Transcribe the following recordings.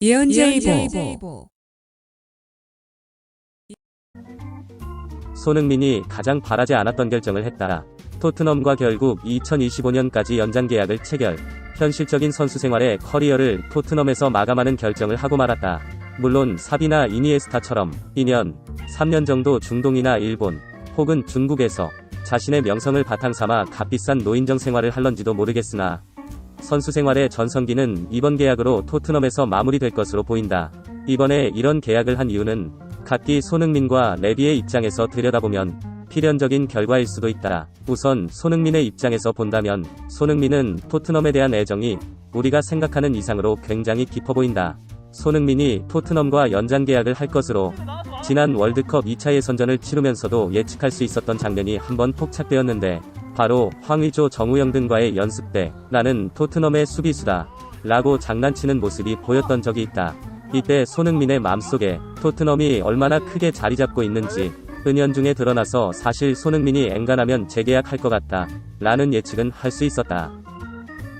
예언제이보. 손흥민이 가장 바라지 않았던 결정을 했다. 토트넘과 결국 2025년까지 연장 계약을 체결. 현실적인 선수 생활에 커리어를 토트넘에서 마감하는 결정을 하고 말았다. 물론 사비나 이니에스타처럼 2년, 3년 정도 중동이나 일본, 혹은 중국에서 자신의 명성을 바탕삼아 값비싼 노인정 생활을 할런지도 모르겠으나 선수 생활의 전성기는 이번 계약으로 토트넘에서 마무리될 것으로 보인다. 이번에 이런 계약을 한 이유는 각기 손흥민과 레비의 입장에서 들여다보면 필연적인 결과일 수도 있다. 우선 손흥민의 입장에서 본다면 손흥민은 토트넘에 대한 애정이 우리가 생각하는 이상으로 굉장히 깊어 보인다. 손흥민이 토트넘과 연장 계약을 할 것으로 지난 월드컵 2차 예선전을 치르면서도 예측할 수 있었던 장면이 한번 포착되었는데 바로 황의조, 정우영 등과의 연습 때 나는 토트넘의 수비수다 라고 장난치는 모습이 보였던 적이 있다. 이때 손흥민의 마음속에 토트넘이 얼마나 크게 자리잡고 있는지 은연중에 드러나서 사실 손흥민이 엔간하면 재계약할 것 같다 라는 예측은 할 수 있었다.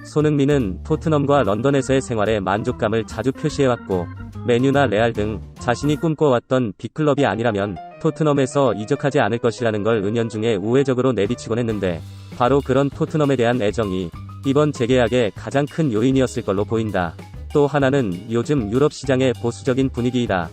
손흥민은 토트넘과 런던에서의 생활에 만족감을 자주 표시해왔고 맨유나 레알 등 자신이 꿈꿔왔던 빅클럽이 아니라면 토트넘에서 이적하지 않을 것이라는 걸 은연중에 우회적으로 내비치곤 했는데 바로 그런 토트넘에 대한 애정이 이번 재계약의 가장 큰 요인이었을 걸로 보인다. 또 하나는 요즘 유럽 시장의 보수적인 분위기이다.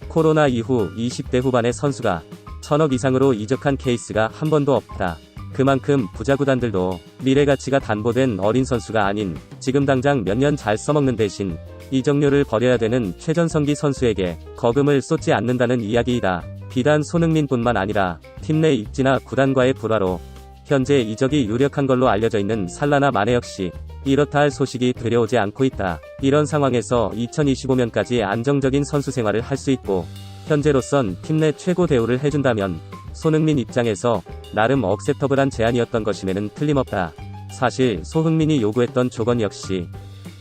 코로나 이후 20대 후반의 선수가 1,000억 이상으로 이적한 케이스가 한 번도 없다. 그만큼 부자 구단들도 미래 가치가 담보된 어린 선수가 아닌 지금 당장 몇 년 잘 써먹는 대신 이적료를 벌여야 되는 최전성기 선수에게 거금을 쏟지 않는다는 이야기이다. 비단 손흥민뿐만 아니라 팀 내 입지나 구단과의 불화로 현재 이적이 유력한 걸로 알려져 있는 살라나 마네 역시 이렇다 할 소식이 들려오지 않고 있다. 이런 상황에서 2025년까지 안정적인 선수 생활을 할 수 있고 현재로선 팀 내 최고 대우를 해준다면 손흥민 입장에서 나름 억셉터블한 제안이었던 것임에는 틀림없다. 사실 소흥민이 요구했던 조건 역시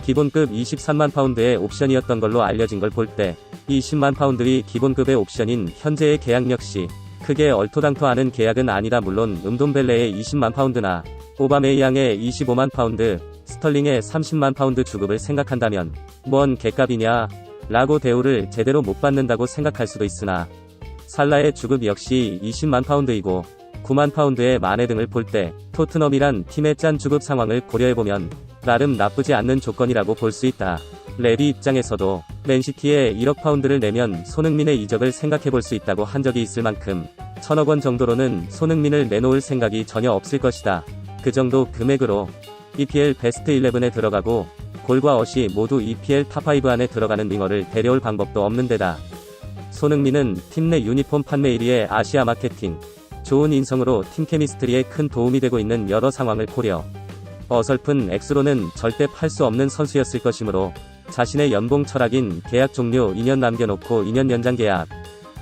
기본급 23만 파운드의 옵션이었던 걸로 알려진 걸 볼 때 20만 파운드의 기본급의 옵션인 현재의 계약 역시 크게 얼토당토하는 계약은 아니다. 물론 은돔벨레의 20만 파운드나 오바메이양의 25만 파운드, 스털링의 30만 파운드 주급을 생각한다면 뭔 개값이냐 라고 대우를 제대로 못 받는다고 생각할 수도 있으나 살라의 주급 역시 20만 파운드이고 9만 파운드의 마네 등을 볼 때 토트넘이란 팀의 짠 주급 상황을 고려해보면 나름 나쁘지 않는 조건이라고 볼 수 있다. 레비 입장에서도 맨시티에 1억 파운드를 내면 손흥민의 이적을 생각해볼 수 있다고 한 적이 있을 만큼 1,000억 원 정도로는 손흥민을 내놓을 생각이 전혀 없을 것이다. 그 정도 금액으로 EPL 베스트 11에 들어가고 골과 어시 모두 EPL 탑5 안에 들어가는 윙어를 데려올 방법도 없는 데다 손흥민은 팀 내 유니폼 판매 1위의 아시아 마케팅, 좋은 인성으로 팀 케미스트리에 큰 도움이 되고 있는 여러 상황을 고려 어설픈 액수로는 절대 팔 수 없는 선수였을 것이므로 자신의 연봉 철학인 계약 종료 2년 남겨놓고 2년 연장 계약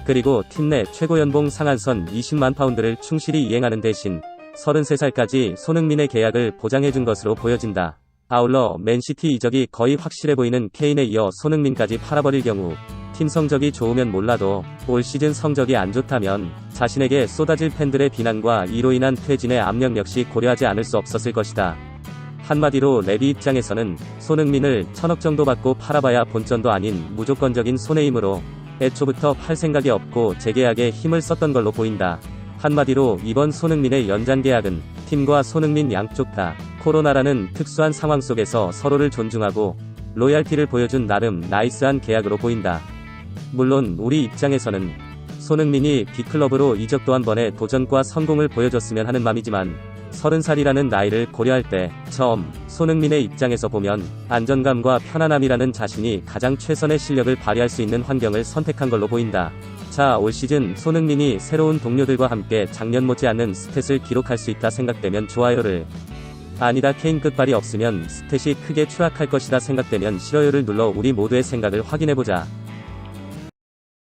그리고 팀 내 최고 연봉 상한선 20만 파운드를 충실히 이행하는 대신 33살까지 손흥민의 계약을 보장해준 것으로 보여진다. 아울러 맨시티 이적이 거의 확실해 보이는 케인에 이어 손흥민까지 팔아버릴 경우 팀 성적이 좋으면 몰라도 올 시즌 성적이 안 좋다면 자신에게 쏟아질 팬들의 비난과 이로 인한 퇴진의 압력 역시 고려하지 않을 수 없었을 것이다. 한마디로 레비 입장에서는 손흥민을 1,000억 정도 받고 팔아봐야 본전도 아닌 무조건적인 손해이므로 애초부터 팔 생각이 없고 재계약에 힘을 썼던 걸로 보인다. 한마디로 이번 손흥민의 연장 계약은 팀과 손흥민 양쪽 다 코로나라는 특수한 상황 속에서 서로를 존중하고 로얄티를 보여준 나름 나이스한 계약으로 보인다. 물론 우리 입장에서는 손흥민이 빅클럽으로 이적도 한 번의 도전과 성공을 보여줬으면 하는 맘이지만 30살이라는 나이를 고려할 때 처음 손흥민의 입장에서 보면 안정감과 편안함이라는 자신이 가장 최선의 실력을 발휘할 수 있는 환경을 선택한 걸로 보인다. 자, 올 시즌 손흥민이 새로운 동료들과 함께 작년 못지않은 스탯을 기록할 수 있다 생각되면 좋아요를, 아니다 케인 끝발이 없으면 스탯이 크게 추락할 것이다 생각되면 싫어요를 눌러 우리 모두의 생각을 확인해보자.